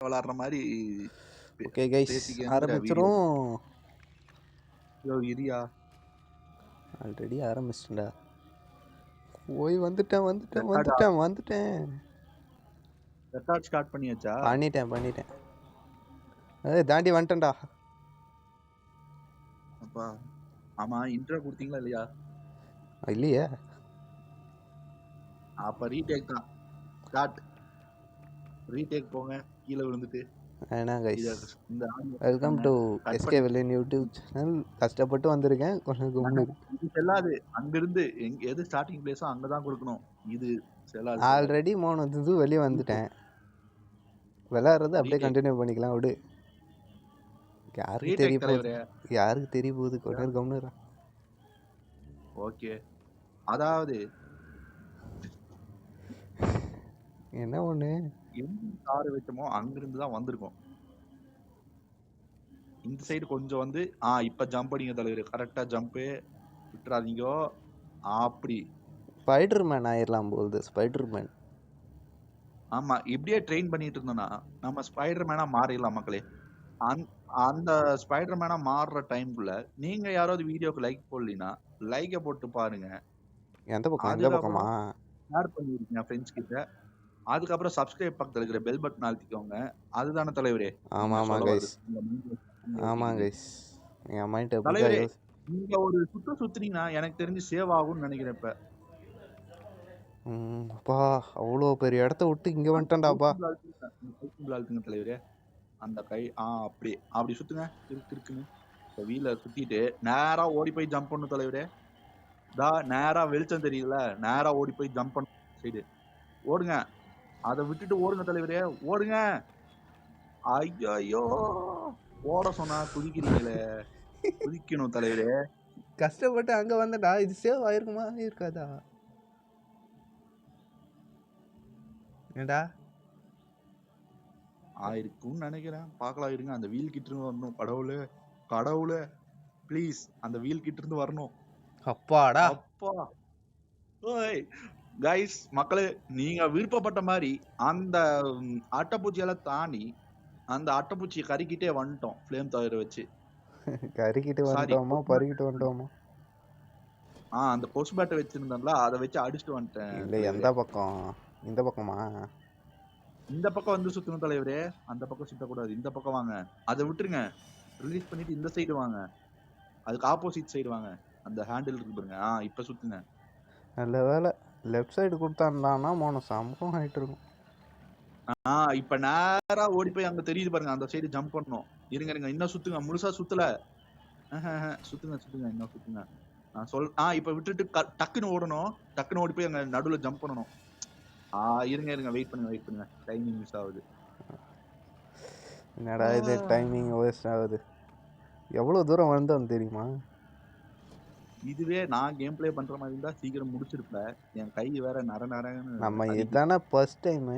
விளாடுற மாதிரி okay guys ஆரம்பிச்சிரும். இரியா ஆல்ரெடி ஆரம்பிச்சிட்டேன்டா. போய் வந்துட்டேன். ரெக்கார்ட் ஸ்டார்ட் பண்ணியாச்சா? பண்ணிட்டேன். தாண்டி வந்துட்டேன்டா. அப்பா ஆமா இன்ட்ரோ கொடுத்தீங்களா இல்லையா? இல்லையே. அப்ப ரீடேக் தான். ஸ்டார்ட். ரீடேக் போங்க கீழே விழுந்துட்டு. Welcome to SK Willian YouTube channel. கஷ்டப்பட்டு வந்திருக்கேன். கொஞ்சம் கும்னு இது செல்லாது. அங்கிருந்து எது ஸ்டார்டிங் பிளேஸோ அங்கதான் கொடுக்கணும். இது செல்லாது. ஆல்ரெடி இது வெளியே வந்துட்டேன். விளையாடுறது அப்படியே கண்டினியூ பண்ணிக்கலாம். விடு. யாருக்கு தெரிய போகுது? கொஞ்சம் கம்னு. ஓகே. அதாவது என்ன ஒண்ணு எந்த கார் வச்சோமோ அங்கிருந்து தான் வந்திருக்கும். இந்த சைடு கொஞ்சம் வந்து இப்ப ஜம்ப் பண்ணிங்க தலைவர். கரெக்டா ஜம்ப் விட்டுறாதீங்க. அப்படி ஸ்பைடர்மேன் ஆயிரலாம் போகுது. ஸ்பைடர்மேன். ஆமா இப்படியே ட்ரெயின் பண்ணிட்டு இருந்தோம்னா நம்ம ஸ்பைடர்மேனா மாறிடலாம் மக்களே. அந்த ஸ்பைடர்மேனா மாறுற டைம்குள்ள நீங்க யாராவது வீடியோக்கு லைக் போடலினா லைக்கை போட்டு பாருங்க. எந்த பக்கம்? இந்த பக்கமா? ஷேர் பண்ணிருக்கீங்க ஃப்ரெண்ட்ஸ் கிட்ட. அதுக்கப்புறம் சப்ஸ்கிரைப் பக்கத்துல இருக்கிற பெல் பட்டன் அழுத்திக்கோங்க. அதுதானே தலைவரே? ஆமா கைஸ். என் மைண்ட் தலைவரே நீங்க ஒரு சுத்துனீங்கன்னா எனக்கு தெரிஞ்சு சேவ் ஆகும்னு நினைக்கிறேன். இப்ப அப்பா அவ்வளோ பெரிய இடத்த விட்டு இங்க வந்துட்டேன்டாப்பா. அழுத்துங்க தலைவரே. அந்த கை அப்படி சுத்துங்க. இருக்குன்னு இப்போ வீல சுத்திட்டு நேரா ஓடி போய் ஜம்ப் பண்ணு தலைவரே. நேரா வெளிச்சம் தெரியல. நேரா ஓடி போய் ஜம்ப் பண்ண சைடு ஓடுங்க. அதை விட்டுட்டு ஓடுங்க தலைவரே. ஓடுங்க. ஐயோ ஓட சொன்னா குதிக்கிறீங்களே. குதிக்கணும் தலைவரே. கஷ்டப்பட்டு அங்க வந்தடா. இது சேவ் ஆயிருக்குமா இருக்காதா? ஏண்டா ஆயிருக்கும்னு நினைக்கிறேன். பார்க்கலாம் இருங்க. அந்த வீல் கிட்ட இருந்து வரணும். கடவுளே ப்ளீஸ் அந்த வீல் கிட்ட இருந்து வரணும். அப்பா ஓய் கைஸ் மக்களே, நீங்க விருப்பப்பட்ட மாதிரி அந்த அட்டைப்பூச்சியெல்லாம் தாண்டி அந்த அட்டைப்பூச்சியை கறிக்கிட்டே வந்துட்டோம். ஃப்ளேம் தவிர வச்சு கறிக்கிட்டு வந்துட்டோமா பறிக்கிட்டு வந்துட்டோமா? அந்த கொசு பேட்டை வச்சிருந்தோம்ல, அதை வச்சு அடிச்சுட்டு வந்துட்டேன். இல்ல எந்த பக்கம்? இந்த பக்கமா? இந்த பக்கம் வந்து சுத்தணும் தலைவரே. அந்த பக்கம் சுத்தக்கூடாது. இந்த பக்கம் வாங்க. அதை விட்டுருங்க. ரிலீஸ் பண்ணிட்டு இந்த சைடு வாங்க. அதுக்கு ஆப்போசிட் சைடு வாங்க. அந்த ஹேண்டில் இருக்கு பாருங்க. இப்ப சுத்துங்க. நல்ல வேலை லெஃப்ட் சைடு கொடுத்தான்டானா மோன சம்பவம் ஆயிட்டு இருக்கும். இப்ப நேரா ஓடி போய் அங்க தெரியுது பாருங்க. அந்த சைடு ஜம்ப் பண்ணணும். இருங்க இன்னும் சுத்துங்க. முழுசா சுத்தல. சுத்துங்க இன்னும் சுத்துங்க. நான் இப்ப விட்டுட்டு டக்குன்னு ஓடணும். டக்குன்னு ஓடி போய் அங்க நடுவுல ஜம்ப் பண்ணணும். இருங்க வெயிட் பண்ணுங்க. டைமிங் மிஸ் ஆகுது. என்னடா இது டைமிங் வேஸ்ட் ஆகுது. எவ்வளவு தூரம் வந்தோம் தெரியுமா? இதுவே நான் கேம் பிளே பண்ற மாதிரி இருந்தா சீக்கிரம் முடிச்சிருப்பேன். என் கை வேற நரன்னு. நம்ம இதானே ஃபர்ஸ்ட் டைம்.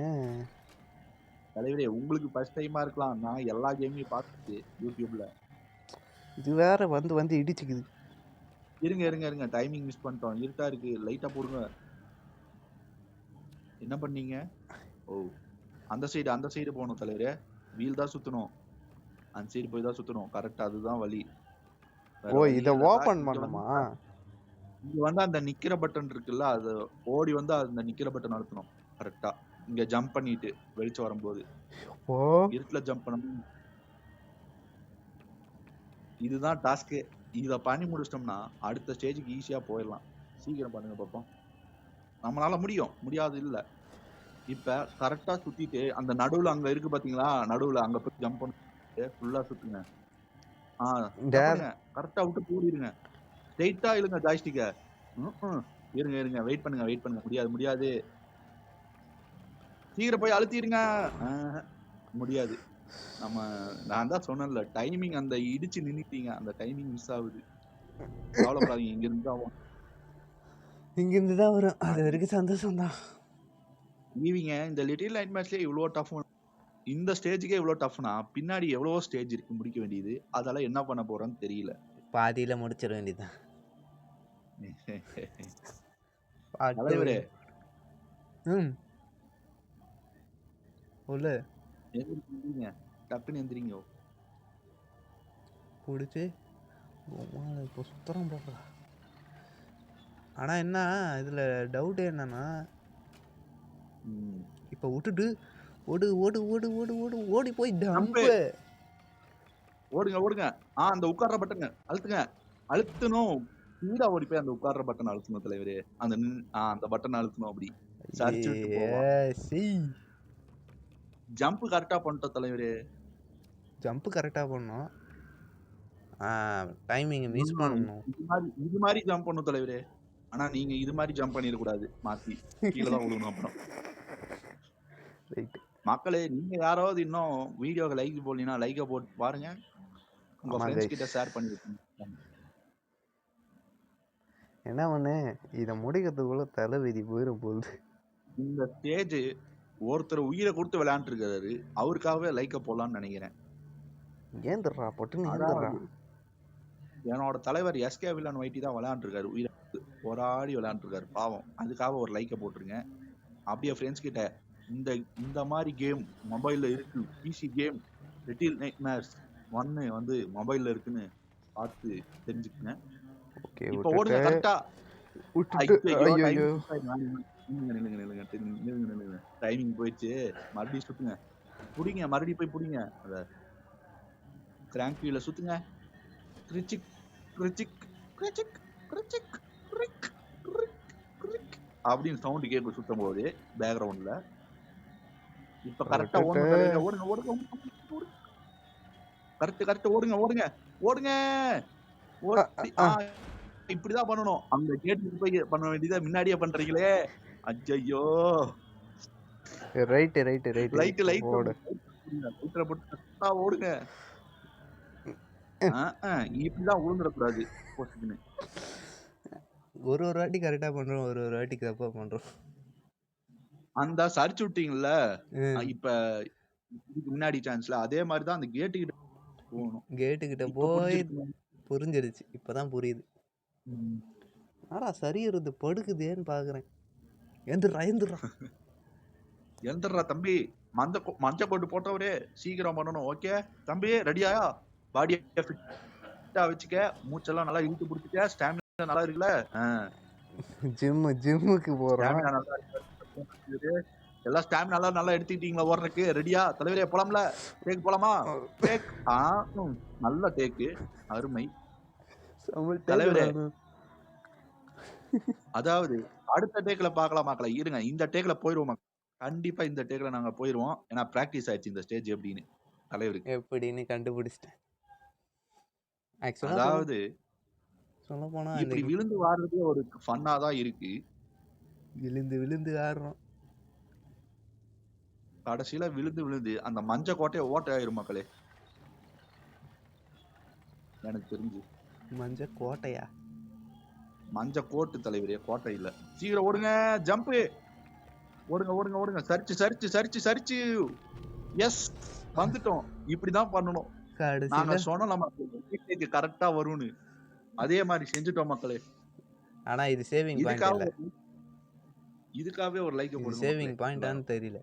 தலைவரே உங்களுக்கு ஃபர்ஸ்ட் டைமா இருக்கலாம். நான் எல்லா கேமையும் பார்த்துட்டு யூடியூப்ல. இது வேற வந்து இடிச்சுக்குது. இருங்க டைமிங் மிஸ் பண்ணிட்டோம். இருட்டா இருக்கு. லைட்டா போடுங்க. என்ன பண்ணீங்க? அந்த சைடு போகணும் தலைவரே. வீல் தான் சுத்தணும். அந்த சைடு போய் தான் சுத்தணும். கரெக்ட். அதுதான் வழி. இத ஓபன் பண்ணுமா? இங்க வந்து அந்த நிக்கிற பட்டன் இருக்குல்ல, அது ஓடி வந்து அந்த நிக்கிற பட்டன் அழுத்தணும். கரெக்டா இங்க ஜம்ப் பண்ணிட்டு வெளிச்சம் வரும்போது இருட்டுல ஜம்ப் பண்ணணும். இதுதான் டாஸ்க். இத பண்ணி முடிச்சிட்டோம்னா அடுத்த ஸ்டேஜுக்கு ஈஸியா போயிடலாம். சீக்கிரம் பண்ணுங்க பாப்போம். நம்மளால முடியாது இல்ல. இப்ப கரெக்டா சுத்திட்டு அந்த நடுவுல அங்க இருக்கு பாத்தீங்களா? நடுவுல அங்க போய் ஜம்ப் பண்ணி ஃபுல்லா சுத்துங்க. கரெக்டா விட்டு போடிடுங்க. ஸ்ட்ரைட்டா இழுங்க ஜாய்ஸ்டிக்க. இருங்க வெயிட் பண்ணுங்க. முடியாது. சீக்கிரம் போய் அழுத்திடுங்க. முடியாது. நான் தான் சொன்னேன்ல, டைமிங் அந்த இடிச்சு நின்னுட்டீங்க. அந்த டைமிங் மிஸ் ஆகுது. கவலைப்படாதீங்க. இங்கிருந்து தான் வரும். அது வரைக்கும் சந்தோஷம் தான். இந்த லிட்டில் நைட்மேர்ஸ்லயே இவ்வளவு டஃப். இந்த ஸ்டேஜுக்கே இவ்வளவு டஃப்னா பின்னாடி எவ்வளவோ ஸ்டேஜ் இருக்கு முடிக்க வேண்டியது. அதெல்லாம் என்ன பண்ண போறோம்னு தெரியல. பாதியில முடிச்சிட வேண்டியதுதான். எந்திரிங்க டக்குன்னு எந்திரிங்க. பிடிச்சி இப்போ சுத்தரம் போடுறா. ஆனால் என்ன இதில் டவுட்டு என்னன்னா இப்போ விட்டுட்டு ஓடு ஓடு ஓடு ஓடு ஓடு ஓடி போய் ஜம்ப்பு. ஓடுங்க ஓடுங்க. அந்த உட்கார்ற பட்டனை அழுத்துங்க. அழுத்தணும். ஸ்பீடா ஓடி போய் அந்த உட்கார்ற பட்டன் அழுத்தணும் தலைவரே. அந்த பட்டன் அழுத்தணும். அப்படி சரிச்சு விட்டு போவான். ஜம்ப் கரெக்டா பண்ணிட்டோம் தலைவரே. ஜம்ப் கரெக்டா பண்ணோம். டைமிங் மிஸ் பண்ணணும். இது மாதிரி ஜம்ப் பண்ணணும் தலைவரே. ஆனா நீங்க இது மாதிரி ஜம்ப் பண்ணிட கூடாது. மாத்தி கீழ தான் விழுணும். அப்புறம் மக்களே, நீங்க யாராவது இன்னும் வீடியோக்கு லைக் போடலனா லைக்க போட்டு பாருங்க. உங்க ஃப்ரெண்ட்ஸ் கிட்ட ஷேர் பண்ணி விட்டுருங்க. என்ன பண்ணு, இதை முடிக்கிறதுக்குள்ள தலைவிதி போயிடும் போகுது. இந்த ஸ்டேஜ் ஒருத்தர் உயிரை கொடுத்து விளையாண்டு இருக்காரு. அவருக்காகவே லைக்க போடலாம்னு நினைக்கிறேன். ஏந்துடுறா பொட்டுன்னு ஏந்துடுறா. என்னோட தலைவர் எஸ்கே வில்லன் வைட்டி தான் விளையாண்டு இருக்காரு. உயிரை போராடி விளையாண்டு இருக்காரு. பாவம். அதுக்காக ஒரு லைக்க போட்டுருங்க. அப்படியே ஃப்ரெண்ட்ஸ் கிட்ட இந்த மாதிரி கேம் மொபைல்ல இருக்கு. பிசி கேம் லிட்டில் நைட்மேர்ஸ் 1 வந்து மொபைல்ல இருக்குன்னு பார்த்து தெரிஞ்சுக்கங்க. ஓகே, இப்போ ஓடுங்க கரெக்ட்டா. டைமிங் போயிடுச்சு. மறுபடியும் சுத்துங்க. புடிங்க, மறுபடியும் போய் புடிங்க. அத கிராங்க் வீல சுத்துங்க. கிரிச்சிக் கிரிச்சிக் கிரிச்சிக் கிரிச்சிக் கிரிக் கிரிக் அப்படின்னு சவுண்ட் கேட்கும் சுத்தும் போது பேக்ரவுண்ட்ல. இப்ப கரெக்டா ஓடுங்க ஓடுங்க ஓடுங்க. கரெக்ட் ஓடுங்க ஓடுங்க ஓடுங்க. இப்படிதான் பண்ணணும். அந்த கேட்டுக்கு போய் பண்ண வேண்டியதை முன்னாடியே பண்றீங்களே. ஐயோ. ரைட் ஓடு. லைட்ல போட்டு கரெக்டா ஓடுங்க. இப்படிதான் விழுந்துடக்கூடாது. ஒரு வாட்டி கரெக்டா பண்றோம், ஒரு வாட்டி தப்பா பண்றோம். அந்த சரிச்சு விட்டீங்கல்ல இப்ப இதுக்கு முன்னாடி சான்ஸ்ல அதே மாதிரிதான் அந்த கேட்டுக்கிட்ட போகணும். கேட்டுக்கிட்ட போய் புரிஞ்சிருச்சு. இப்பதான் புரியுது. ஆனா சரி இருந்து படுக்குதேன்னு பாக்குறேன். எந்திரா தம்பி. மஞ்ச கோட்டு போட்டவரே சீக்கிரம் பண்ணணும். ஓகே தம்பி, ரெடியாயா? பாடியை ஃபிட்டா வச்சுக்க. மூச்செல்லாம் நல்லா இழுத்து பிடிச்சிக்க. ஸ்டாமினா நல்லா இருக்குல்ல? ஜிம்முக்கு போறோம். எல்லாம் ஸ்டாமினா நல்லா எடுத்துக்கிட்டீங்களா ஓடுறதுக்கு? ரெடியா தலைவரே? போலாம்ல? டேக் போலாமா? டேக். நல்ல டேக்கு. அருமை தலைவரே. அதாவது அடுத்த டேக்ல பாக்கலாம் மக்களே. இருங்க, இந்த டேக்ல போயிருவோம். கண்டிப்பா இந்த டேக்ல நாங்க போயிருவோம். ஏன்னா பிராக்டிஸ் ஆயிடுச்சு இந்த ஸ்டேஜ் எப்படின்னு தலைவருக்கு. எப்படின்னு கண்டுபிடிச்சிட்டேன். அதாவது சொல்ல போனா இப்படி விழுந்து வாடுறதே ஒரு ஃபன்னா தான் இருக்கு. விழுந்து ஆடுறோம். கடைசியில விழுந்து அந்த மஞ்ச கோட்டையை ஓட்டை ஆயிரும் மக்களே. எனக்கு தெரிஞ்சு மஞ்ச கோட்டையா? மஞ்ச கோட்டு தலைவரே, கோட்டை இல்ல. சீக்கிரம் ஓடுங்க. ஜம்ப். ஓடுங்க ஓடுங்க ஓடுங்க. சரிச்சு. எஸ், வந்துட்டோம். இப்படிதான் பண்ணணும். நாங்க சொன்னோம் கரெக்டா வரும்னு. அதே மாதிரி செஞ்சுட்டோம் மக்களே. ஆனா இது சேவிங் பாயிண்ட் இல்ல. இதுக்காகவே ஒரு லைக் போடுங்க. சேவிங் பாயிண்டான்னு தெரியல.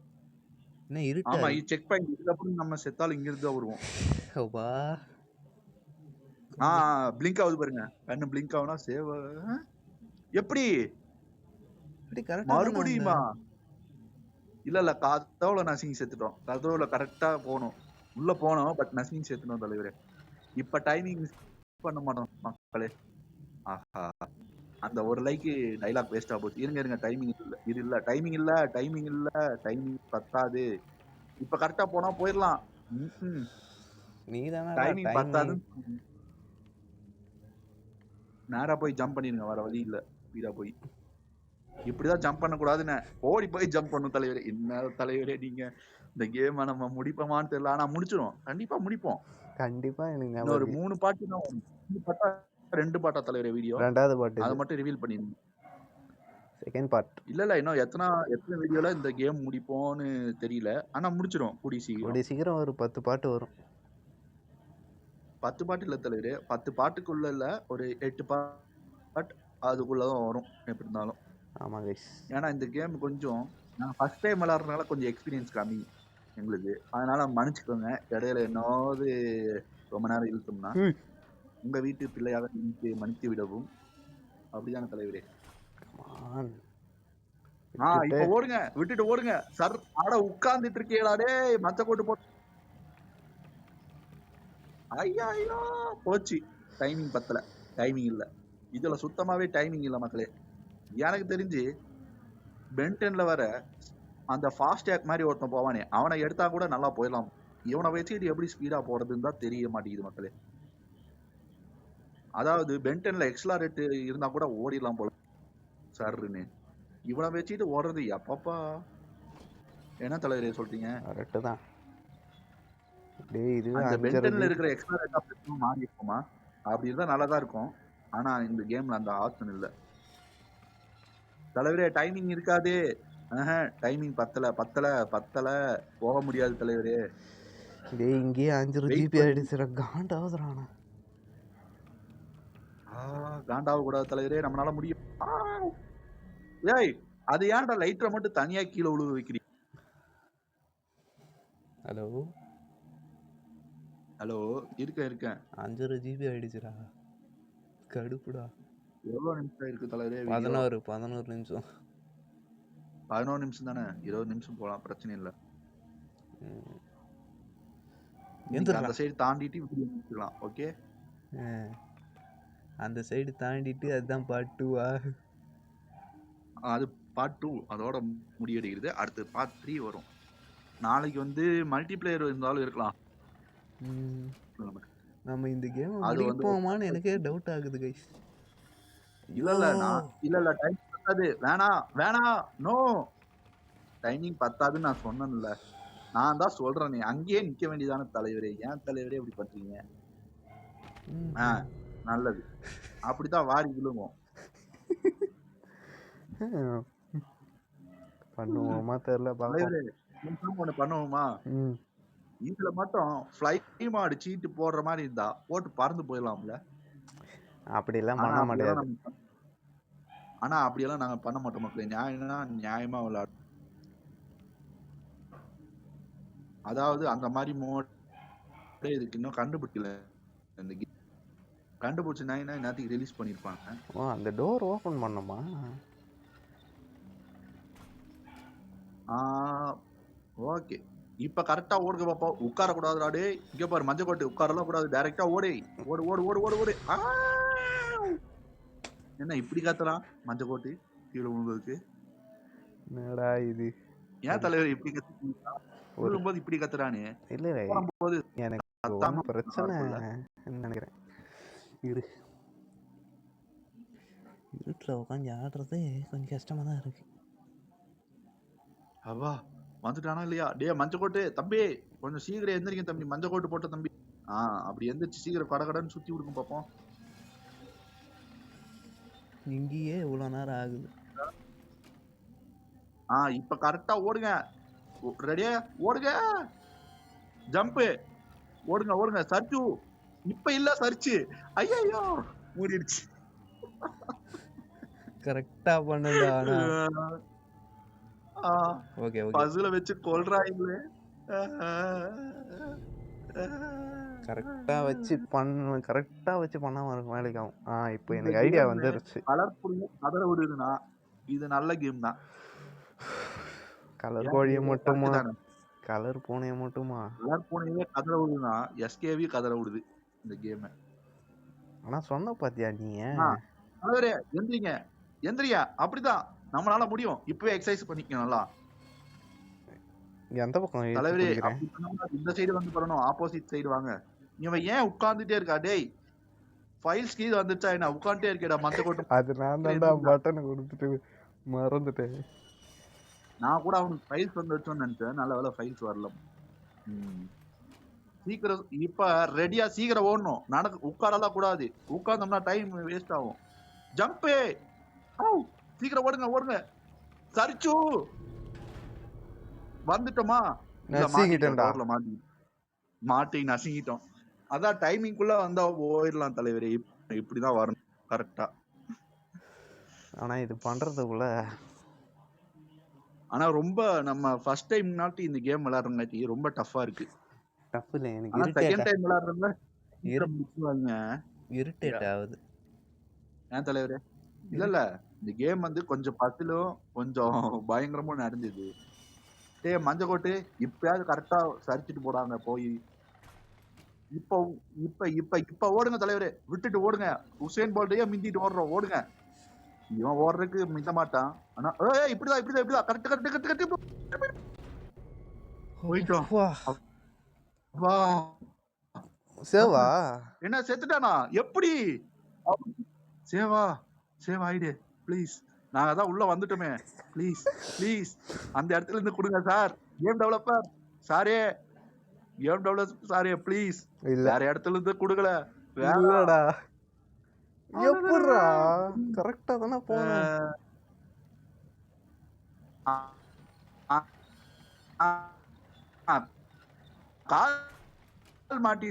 என்ன இருட்டு? ஆமா, இது செக் பாயிண்ட். இதுக்கு அப்புறம் நம்ம செத்தால இங்க இருந்து வருவோம். ஓபா. பிளிங்க் ஆகுது பாருங்க. கண்ணு பிளிங்க் ஆகுனா சேவ். எப்படி கரெக்ட்டா மறுபடியுமா? இல்ல கதவுல நசிங் சேர்த்துட்டோம். கதவுல கரெக்டா போனோம். உள்ள போனோம். பட் நசிங் சேர்த்துனோம் தலைவரே. இப்ப டைமிங் மிஸ் பண்ண மாட்டோம் மக்களே. ஆஹா, அந்த ஒரு லைக் டைலாக் வேஸ்டா போச்சு. இருங்க டைமிங் இல்ல. டைமிங் பத்தாது. இப்ப கரெக்டா போனா போயிடலாம். நீதானா டைமிங் பத்தாது. நேரா போய் ஜம்ப் பண்ணிருங்க. வர வழி இல்ல. ஸ்பீடா போய் இப்படிதான் ஜம்ப் பண்ண கூடாதுன்னு ஓடி போய் ஜம்ப் பண்ணும் தலைவரே. என்ன தலைவரே நீங்க? இந்த கேம் நம்ம முடிப்போமான்னு தெரியல. ஆனா முடிச்சிரும். கண்டிப்பா முடிப்போம். கண்டிப்பா. எனக்கு ஒரு 3 பாட்டு தான். 2 பாட்டா தலைவரே வீடியோ? 2வது பாட்டு. அத மட்டும் ரிவீல் பண்ணிருங்க. Second part. இல்ல இன்னும் எத்தனை வீடியோல இந்த கேம் முடிப்போம்னு தெரியல. ஆனா முடிச்சிரும் கூடி சீக்கிரம். ஒரு 10 பாட்டு வரும். 10 பாட்டு இல்ல தலைவரே. 10 பாட்டுக்குள்ள இல்ல, ஒரு 8 பாட்டு அதுக்குள்ளதான் வரும் எப்படி இருந்தாலும். ஆமா கைஸ். ஏன்னா இந்த கேம் கொஞ்சம் நான் ஃபர்ஸ்ட் டைம் விளையாடுறதுனால கொஞ்சம் எக்ஸ்பீரியன்ஸ் கம்மி. எங்களுக்கு. அதனால மன்னிச்சுக்கோங்க. இடையில என்னாவது ரொம்ப நேரம் இழுத்தோம்னா உங்க வீட்டு பிள்ளையாக நினைத்து மன்னித்து விடவும். அப்படிதானே தலைவரே? கமான் இப்ப விட்டுட்டு ஓடுங்க, விட்டுட்டு ஓடுங்க. சார் அட உட்கார்ந்துட்டு இருக்கீங்களா டேய், மச்ச கோட்டு போட்டு. ஐயோ போச்சு. டைமிங் பத்தல. டைமிங் இல்ல. இதுல சுத்தமாவே டைமிங் இல்ல மக்களே. எனக்கு தெரிஞ்சு பென்டென்ல வர அந்த ஃபாஸ்டேக் மாதிரி ஒருத்தன் போவானே, அவனை எடுத்தா கூட நல்லா போயிடலாம். இவனை வச்சுக்கிட்டு எப்படி ஸ்பீடா போறதுன்னு தான் தெரிய மாட்டேங்குது மக்களே. அதாவது பென்டென்ல எக்ஸ்லரேட் இருந்தா கூட ஓடிடலாம் போல சர்ன்னு. இவனை வச்சுட்டு ஓடுறது எப்பப்பா? என்ன தலைவரே சொல்றீங்க? கரெக்டு தான். டேய் இதுவே அந்த 5.5 பென்டென்ல ஜிபி. இருக்கிற எக்ஸ்லரேட் ஆப்ஷன் மாறி இருக்குமா? அப்படி இருந்தா நல்லதா இருக்கும். ஆனா இந்த கேம்ல அந்த ஆப்ஷன் இல்ல. தலைவரே டைமிங் இருக்காது. டைமிங் பத்தல போக முடியாது தலைவரே. டேய் இங்கேயே 5.5 வெயிட் ஜிபி பண்ணி ஆயிடுச்சுடா. காண்டாவதுறானா. காண்டாவ கூடாது தலைவரே, நம்மளால முடியும். ஏய் அது ஏன்டா லைட்டரை மட்டும் தனியா கீழே விழுக வைக்கிறீங்க? ஹலோ ஹலோ இருக்கேன் 5.5 ஜிபி ஆயிடுச்சுடா. கடுப்புடா. எவ்வளவு நிமிஷம் இருக்கு தலைவரே? 11 நிமிஷம். 11 நிமிஷம் தானே, 20 நிமிஷம் போலாம், பிரச்சனை இல்ல. அந்த சைடு தாண்டிட்டு இப்படி முடிச்சுக்கலாம். ஓகே, அந்த சைடு தாண்டிட்டு அதுதான் பார்ட் 2வா? அது பார்ட் 2 அதோட முடிவடைகிறது. அடுத்து பார்ட் 3 வரும். நாளைக்கு வந்து மல்டிபிளேயர் இருந்தாலும் இருக்கலாம். நம்ம இந்த கேம் அது வந்து முடிப்போமான்னு எனக்கே டவுட் ஆகுது கைஸ். இல்ல டைம் பத்தாது. வேணாம் நோ டைமிங் பத்தாதுன்னு நான் சொன்னேன்ல. நான் தான் சொல்றேன், நீ அங்கேயே நிக்க வேண்டியதான தலைவரே. ஏன் தலைவரே இப்படி பண்றீங்க? நல்லது. அப்படித்தான் வாரி விழுவோம். பண்ணுவோமா தெரியல தலைவரே ஒண்ணு பண்ணுவோமா? இதுல மட்டும் ஃப்ளைமா அடிச்சிட்டு போடுற மாதிரி இருந்தா போட்டு பறந்து போயிடலாம்ல. அப்படியெல்லாம் பண்ண முடியாது. ஆனா அப்படியெல்லாம் நாங்க பண்ண மாட்டோம் மக்களே. நியாயமா விளையாடு. அதாவது அந்த மாதிரி மோட் இதுக்கு இன்னும் கண்டுபிடிக்கல. இந்த கண்டுபிடிச்சிருந்தாங்கன்னா நேரத்துக்கு ரிலீஸ் பண்ணிருப்பாங்க. அந்த டோர் ஓபன் பண்ணுமா? ஓகே, இப்ப கரெக்டா ஓடுங்க பாப்பா. உட்கார கூடாதுடா டேய். இங்க பாரு மஞ்சள் கோட்டை உட்காரலாம் கூடாது. டைரக்டா ஓடு. என்ன இப்படி கத்துறான் மஞ்சள் கோட்டு கீழே விழுந்ததுக்கு? என்னடா இது? ஏன் தலைவர் இப்படி கத்துறீங்க? விழும்போது இப்படி கத்துறானே? இல்ல எனக்கு ஒன்றும் பிரச்சனை நினைக்கிறேன். இருட்டில் உட்காந்து ஆடுறது கொஞ்சம் கஷ்டமா தான் இருக்கு. அவா வந்துட்டானா இல்லையா? டே மஞ்சக்கோட்டு தம்பி, கொஞ்சம் சீக்கிரம் எந்திரிங்க தம்பி. மஞ்சக்கோட்டு போட்ட தம்பி. அப்படி எந்திரிச்சு சீக்கிரம் கடகடன்னு சுத்தி விடுங்க பாப்போம். இங்கேயே இவ்வளவு நேரம் ஆகுது. இப்ப கரெக்டா ஓடுங்க. ரெடியா ஓடுங்க. ஜம்ப் ஓடுங்க. சர்ச்சு இப்ப இல்ல சர்ச்சு. ஐயோ மூடிடுச்சு. கரெக்டா பண்ணுடா. ஓகே பஸ்ல வச்சு கொல்றாங்களே. கரெக்டா வச்சு பண்ணாம இருக்கும் வேலைக்கு ஆகும். இப்போ எனக்கு ஐடியா வந்துருச்சு. கலர் புளிய கதற விடுதுன்னா இது நல்ல கேம் தான். கலர் கோழியை மட்டுமா? கலர் பூனையை மட்டுமா? கலர் பூனையே கதற விடுதுன்னா எஸ்கேவி கதற விடுது இந்த கேம். ஆனா சொன்ன பாத்தியா நீ? தலைவரே எந்திரியா. அப்படிதான் நம்மளால முடியும். இப்பவே எக்ஸசைஸ் பண்ணிக்க நல்லா. எந்த பக்கம் தலைவரே? இந்த சைடு வந்து பண்ணணும். ஆப்போசிட் சைடு வாங்க. இவன் ஏன் உட்கார்ந்துட்டே இருக்கா? டேய் ஃபைல்ஸ் கீழ வந்துச்சா என்ன? உட்கார்ந்துட்டே இருக்கேடா மஞ்ச கோட்டு. அது நான் தான்டா பட்டன் கொடுத்துட்டு மறந்துட்டேன். நான் கூட அவனுக்கு ஃபைல்ஸ் வந்துச்சோன்னு நினைச்சேன். நல்ல வேளை ஃபைல்ஸ் வரல. சீக்கிரம் இப்ப ரெடியா சீக்கிரம் ஓடணும். உட்காரலாம் கூடாது. உட்கார்ந்தோம்னா டைம் வேஸ்ட் ஆகும். ஜம்ப் சீக்கிரம் ஓடுங்க. சரிச்சு வந்துட்டோமா? மாட்டி நசுங்கிட்டோம். அதான் டைமிங்குள்ள வந்தா போயிடலாம் தலைவரே. இப்படிதான் வரணும் கரெக்டா. ஆனா இது பண்றதுக்குள்ள ஆனா ரொம்ப நம்ம ஃபர்ஸ்ட் டைம்னாட்டி இந்த கேம் விளையாடுறங்காட்டி ரொம்ப டஃப்பா இருக்கு. டஃப் இல்லை எனக்கு ஆனா இரிட்டேட் செகண்ட் டைம் விளையாடுறவங்க சீக்கிரம் முடிச்சுருவாங்க. இரிட்டேட் ஆகுது. ஏன் தலைவரே? இல்ல இல்ல இந்த கேம் வந்து கொஞ்சம் பசிலும் கொஞ்சம் பயங்கரமும் நடந்தது. டேய் மஞ்சக்கோட்டு இப்பயாவது கரெக்டா சரிச்சிட்டு போடாங்க போய். இப்ப இப்ப இப்ப இப்ப ஓடுங்க தலைவரே. விட்டுட்டு ஓடுங்க. உசேன் போல்ட்டையே மிந்திட்டு ஓடுறோம். ஓடுங்க. இவன் ஓடுறதுக்கு மிந்த மாட்டான். ஆனா ஏய் இப்படிதான் இப்படிதான் இப்படிதான் கரெக்ட் கரெக்ட் கரெக்ட் கரெக்ட் போயிட்டோம். வா வா சேவா என்ன செத்துட்டானா? எப்படி? சேவா சேவ் ஆயிடு ப்ளீஸ். நாங்க தான் உள்ள வந்துட்டோமே. ப்ளீஸ் ப்ளீஸ் அந்த இடத்துல இருந்து கொடுங்க சார். கேம் டெவலப்பர் சாரே கேம் டெவலப்பர் சாரே ப்ளீஸ். இல்ல வேற இடத்துல இருந்து கொடுக்கல. வேற இல்லடா எப்படிடா கரெக்டா தானே போனேன். ஆ- ஆ- ஆ- ஆ, கால் மாட்டி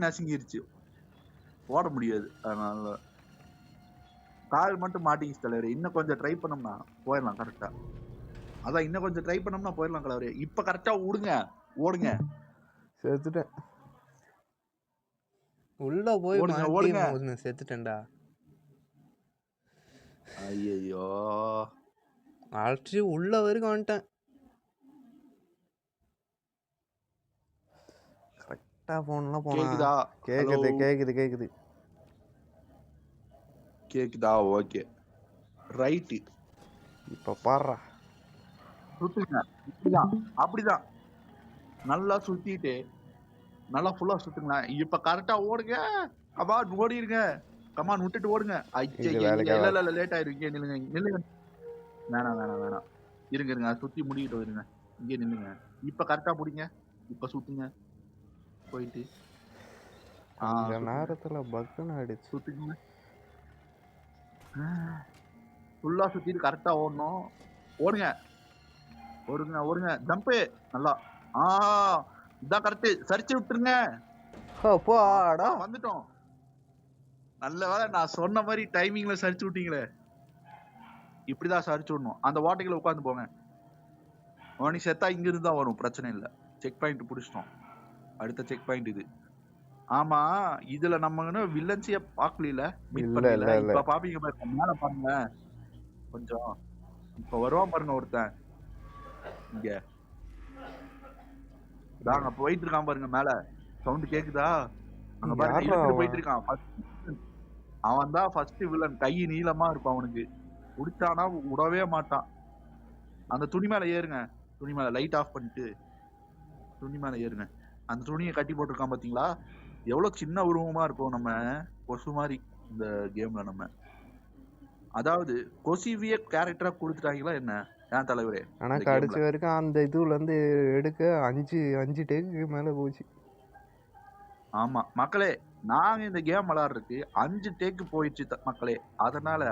நசுங்கிருச்சு. ஓட முடியாது. அதனால கால் மட்டும் மாட்டிக்கிச்சு தலைவரே. இன்னும் கொஞ்சம் ட்ரை பண்ணோம்னா போயிடலாம் கரெக்டா. அதான் இன்னும் கொஞ்சம் ட்ரை பண்ணோம்னா போயிடலாம் தலைவரே. இப்ப கரெக்டா விடுங்க ஓடுங்க செத்துட்டேன். உள்ள போய் ஓடுங்க மாட்டி ஓடுங்க. மோதுன செத்துட்டேன்டா. ஐயோ ஆல்ரெடி உள்ள வரைக்கும் வந்துட்டேன். கரெக்டா போன்லாம் போனா கேக்குதா? ஹலோ கேக்குது கேக்குது கேக்குது. கேக்குதா? Okay right. இப்ப பாடுறா. சுத்துங்க. இப்படிதான் அப்படிதான் நல்லா சுத்திட்டு நல்லா ஃபுல்லா சுத்துங்க. இப்ப கரெக்டா ஓடுங்க. கமான் ஓடிருங்க. கமான் விட்டுட்டு ஓடுங்க. இது ஐயா வேலைக்கா இல்ல இல்ல இல்ல லேட் ஆயிரும். இங்கே நில்லுங்க நில்லுங்க. வேணாம் வேணாம் வேணாம். இருங்க இருங்க சுத்தி முடிக்கிட்டு வருங்க. இங்கே நில்லுங்க. இப்ப கரெக்டா முடிங்க. இப்ப சுத்துங்க போயிட்டு. கொஞ்ச சுத்துங்க நேரத்துல பக்குன்னு ஆயிடுச்சு. சுத்துங்க. ஃபுல்லா சுத்திட்டு கரெக்டா ஓடணும். ஓடுங்க ஓடுங்க ஓடுங்க. ஜம்ப் நல்லா. ஆ இதான் கரெக்ட். சரிச்சு விட்டுருங்க. அப்பாடா வந்துட்டோம். நல்ல வேளை நான் சொன்ன மாதிரி டைமிங்ல சரிச்சு விட்டீங்களே. இப்படிதான் சரிச்சு விடணும். அந்த வாட்டைக்குள்ள உட்காந்து போங்க. நீ செத்தா இங்க இருந்து தான் வரும். பிரச்சனை இல்ல. செக் பாயிண்ட் புடிச்சிட்டோம். அடுத்த செக் பாயிண்ட் இது. ஆமா இதுல நம்ம வில்லன்ஸிய பாக்கல மீட் இல்ல பண்ணல. இல்ல இல்ல இப்ப பாப்பீங்க பாருங்க. மேல பாருங்க கொஞ்சம். இப்ப வருவான் பாருங்க ஒருத்தன். இங்க தாங்க போயிட்டு இருக்கான் பாருங்க மேல. சவுண்ட் கேக்குதா? அங்க பாருங்க யாரா இழுத்துட்டு அவன்? போயிட்டு இருக்கான். அவன் தான் ஃபர்ஸ்ட் வில்லன். கை நீளமா இருப்பான் அவனுக்கு. குடிச்சானா விடவே மாட்டான். அந்த துணி மேல ஏறுங்க. துணி மேல லைட் ஆஃப் பண்ணிட்டு துணி மேல ஏறுங்க. அந்த துணியை கட்டி போட்டிருக்கான் பாத்தீங்களா? எவ்வளவு சின்ன உருவமா இருக்கும் நம்ம கொசு மாதிரி இந்த கேம்ல நம்ம. அதாவது கொசிவிய கேரக்டரா கொடுத்துட்டாங்களா என்ன? ஏன் தலைவரே ஆனா இந்த கடைசி கேம்ல? வரைக்கும் அந்த இதுல இருந்து எடுக்க 5 டேக்கு மேல போச்சு. ஆமா மக்களே, நாங்க இந்த கேம் விளையாடுறதுக்கு 5 டேக்கு போயிடுச்சு மக்களே. அதனால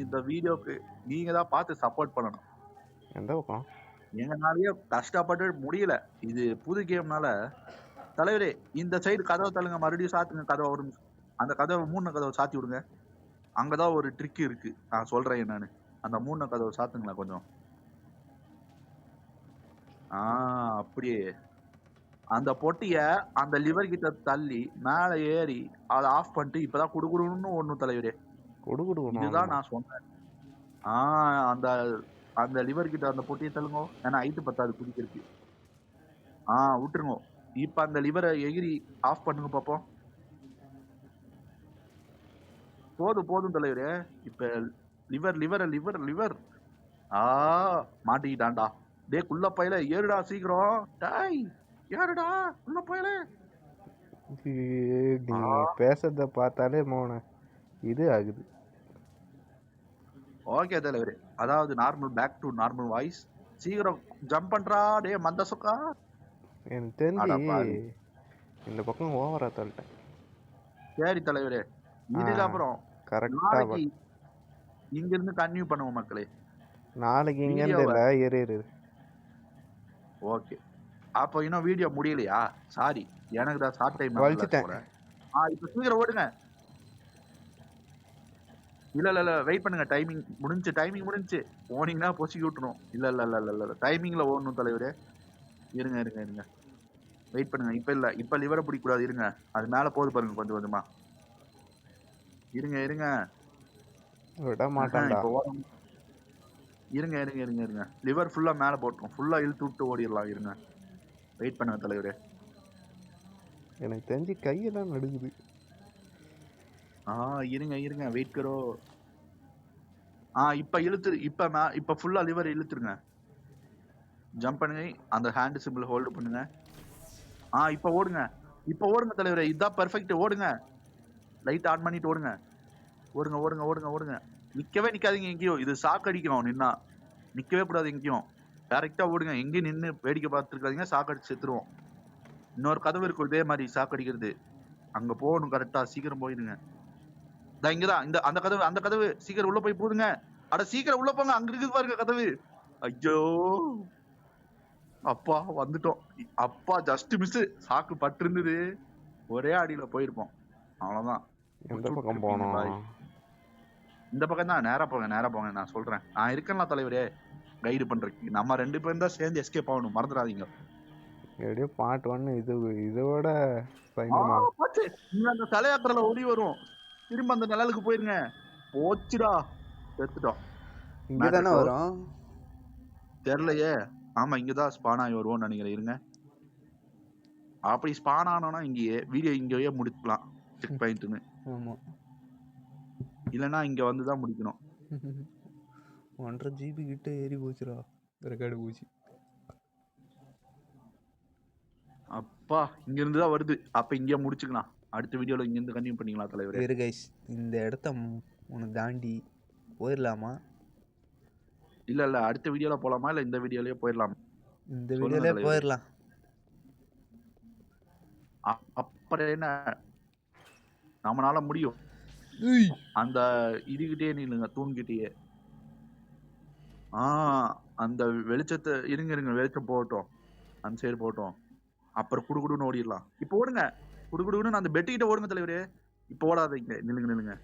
இந்த வீடியோக்கு நீங்க தான் பார்த்து சப்போர்ட் பண்ணணும். எந்த பக்கம்? எங்கனாலயே கஷ்டப்பட்டு முடியல. இது புது கேம்னால தலைவரே இந்த சைடு கதவை தள்ளுங்க. மறுபடியும் சாத்துங்க கதவை. ஒரு நிமிஷம். அந்த கதவை மூணு கதவை சாத்தி விடுங்க. அங்கதான் ஒரு ட்ரிக் இருக்கு. நான் சொல்றேன் என்னன்னு. அந்த மூணு கதவை சாத்துங்களா கொஞ்சம். அப்படியே அந்த பொட்டிய அந்த லிவர் கிட்ட தள்ளி மேல ஏறி அதை ஆஃப் பண்ணிட்டு இப்பதான் குடுகுடுன்னு ஒண்ணும் தலைவரே. இதுதான் நான் சொன்னேன். அந்த அந்த லிவர் கிட்ட அந்த பொட்டியை தள்ளுங்க. ஏன்னா ஹைட்டு பத்தாது குடிக்கிறதுக்கு. விட்டுருங்க. இப்ப அந்த லிவரை எகிரி ஆஃப் பண்ணுங்க பாப்போம். போதும் போதும் தலைவரே. இப்ப லிவர் லிவர் லிவர் லிவர் மாட்டிக்கிட்டான்டா. டே குள்ள பையல ஏறுடா சீக்கிரம். டாய் ஏறுடா குள்ள பையல. நீ பேசுறத பார்த்தாலே மோன இது ஆகுது. ஓகே தலைவரே. அதாவது normal back to normal voice. சீக்கிரம் ஜம்ப் பண்றா டே மந்த சொக்கா. எனக்கு தெரிஞ்சு இந்த பக்கம் ஓவரா தள்ளிட்டேன். சரி தலைவரே. இதுக்கு அப்புறம் கரெக்டா இங்க இருந்து கன்டினியூ பண்ணுவோம் மக்களே. நாளைக்கு இங்க இருந்து இல்ல ஏறு. ஓகே. அப்போ இன்னும் வீடியோ முடியலையா? சாரி, எனக்கு தான் ஷார்ட் டைம் வலிச்சிட்டேன். இப்ப சீக்கிரம் ஓடுங்க. இல்ல வெயிட் பண்ணுங்க. டைமிங் முடிஞ்சுச்சு. போனீங்கன்னா பொசுக்கி விட்டுரும். இல்ல டைமிங்ல ஓடணும் தலைவரே. இருங்க. வெயிட் பண்ணுங்க. இப்ப லிவரை பிடிக்க கூடாது. இருங்க. அது மேல போகுது பாருங்க கொஞ்சம் கொஞ்சமா. இருங்க. விட மாட்டான்டா. இப்ப ஓடும். இருங்க. லிவர் ஃபுல்லா மேல போட்டோம். ஃபுல்லா இழுத்து விட்டு ஓடிடலாம். இருங்க. வெயிட் பண்ணுங்க தலைவரே. எனக்கு தெரிஞ்சு கையெல்லாம் நடுங்குது. இருங்க. வெயிட் கரோ. இப்ப ஃபுல்லா லிவர் இழுத்துருங்க. ஜம்ப் பண்ணுங்க. அந்த ஹேண்ட் சிம்பிள் ஹோல்டு பண்ணுங்க. இப்ப ஓடுங்க தலைவரே. இதான் பெர்ஃபெக்ட். ஓடுங்க. லைட் ஆன் பண்ணிட்டு ஓடுங்க. ஓடுங்க. நிக்கவே நிக்காதீங்க எங்கேயும். இது சாக்கடிக்கும் நின்னா. நிக்கவே கூடாது எங்கேயும். டைரக்டா ஓடுங்க. எங்கேயும் நின்னு வேடிக்கை பார்த்துருக்காதீங்க. சாக்கடிச்சு செத்துருவோம். இன்னொரு கதவு இருக்கும் இதே மாதிரி சாக்கடிக்கிறது. அங்க போகணும் கரெக்டா. சீக்கிரம் போயிடுங்க. இங்கதான் அந்த கதவு சீக்கிரம் உள்ள போய் போடுங்க. அட சீக்கிரம் உள்ள போங்க. அங்க இருக்குது பாருங்க கதவு. ஐயோ அப்பா வந்துட்டோம். அப்பா ஜஸ்ட் மிஸ். சாக்கு பட்டு இருந்தது. ஒரே அடியில போயிருப்போம். அவ்வளவுதான். எந்த பக்கம் போனோம்? இந்த பக்கம் தான். நேரா போங்க. நான் சொல்றேன். நான் இருக்கேன்ல தலைவரே கைடு பண்றதுக்கு. நம்ம 2 பேரும் தான் சேர்ந்து எஸ்கேப் ஆகணும். மறந்துடாதீங்க. எப்படியோ பார்ட் 1 இதோட பயங்கரமா. நீங்க அந்த தலையாத்திரல ஓடி வரும். திரும்ப அந்த நிழலுக்கு போயிருங்க. போச்சுடா. செத்துட்டோம். இங்கதானே வரும். தெரியலையே. ஆமா இங்கதான் ஸ்பான் ஆகி வருவோம்னு நினைக்கிறேன். இருங்க. அப்படி ஸ்பான் ஆனோம்னா இங்கேயே முடிக்கலாம். செக் பாயிண்ட்னு. ஆமா. இல்லைன்னா இங்க வந்துதான் முடிக்கணும். 1.5 GB கிட்ட ஏறி போச்சுடா. ரெக்கார்டு போச்சு. அப்பா இங்க இருந்து தான் வருது. அப்ப இங்கே முடிச்சுக்கலாம். அடுத்த வீடியோல இங்க இருந்து கண்டினியூ பண்ணிக்கலாம் தலைவரே. சரி கைஸ், இந்த இடத்த உனக்கு தாண்டி போயிடலாமா? இல்ல அடுத்த வீடியோல போலாமா இல்ல இந்த வீடியோலயே போயிடலாம்? இந்த வீடியோலயே போயிடலாம். அப்புறம் என்ன, நம்மளால முடியும். அந்த இதுகிட்டே நில்லுங்க. தூண்கிட்டயே. அந்த வெளிச்சத்தை இருங்க. வெளிச்சம் போகட்டும். அந்த சைடு போகட்டும். அப்புறம் குடுகுடுன்னு ஓடிடலாம். இப்ப ஓடுங்க. குடுகுடுன்னு அந்த பெட்டுக்கிட்ட ஓடுங்க தலைவரே. இப்ப ஓடாதீங்க. நில்லுங்க.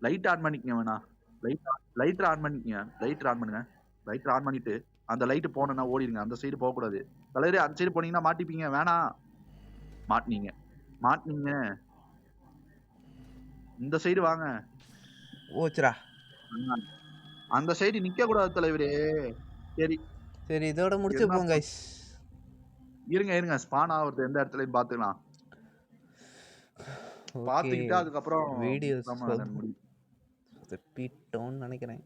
லைட் ஆன் பண்ணிக்கங்க. வேணா லைட் ஆன் பண்ணிக்கங்க. லைட் ஆன் பண்ணிட்டு அந்த லைட் போனா ஓடிடுங்க. அந்த சைடு போக கூடாது தலைவரே. அந்த சைடு போனீங்கன்னா மாட்டிப்பீங்க. வேணாம். மாட்டினீங்க. இந்த சைடு வாங்க. ஓச்சுரா. அந்த சைடு நிக்க கூடாது தலைவரே. சரி இதோட முடிச்சுப்போம் கைஸ். இருங்க. ஸ்பான் ஆகுறது எந்த இடத்துலயும் பாத்துக்கலாம். பாத்துக்கிட்டா அதுக்கப்புறம் வீடியோ ரிப்பீட்டோன்னு நினைக்கிறேன்.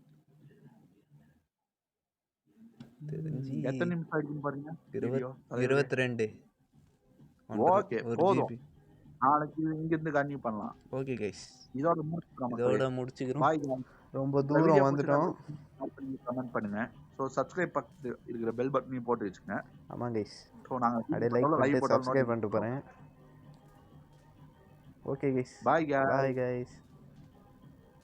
தெரிஞ்சு எத்தனை நிமிஷம் ஆயிடுச்சுன்னு பாருங்க. 22. ஓகே போதும். நாளைக்கு இங்க இருந்து கண்டினியூ பண்ணலாம். ஓகே கைஸ், இதோட முடிச்சுக்கிறோம். பாய். ரொம்ப தூரம் வந்துட்டோம். கமெண்ட் பண்ணுங்க. சோ சப்ஸ்கிரைப் பக்கத்துல இருக்கிற பெல் பட்டனையும் போட்டு வச்சுங்க. ஆமா கைஸ். சோ நாங்க அப்படியே லைக் பண்ணிட்டு சப்ஸ்கிரைப் பண்ணிட்டு போறேன். Okay guys. Bye guys.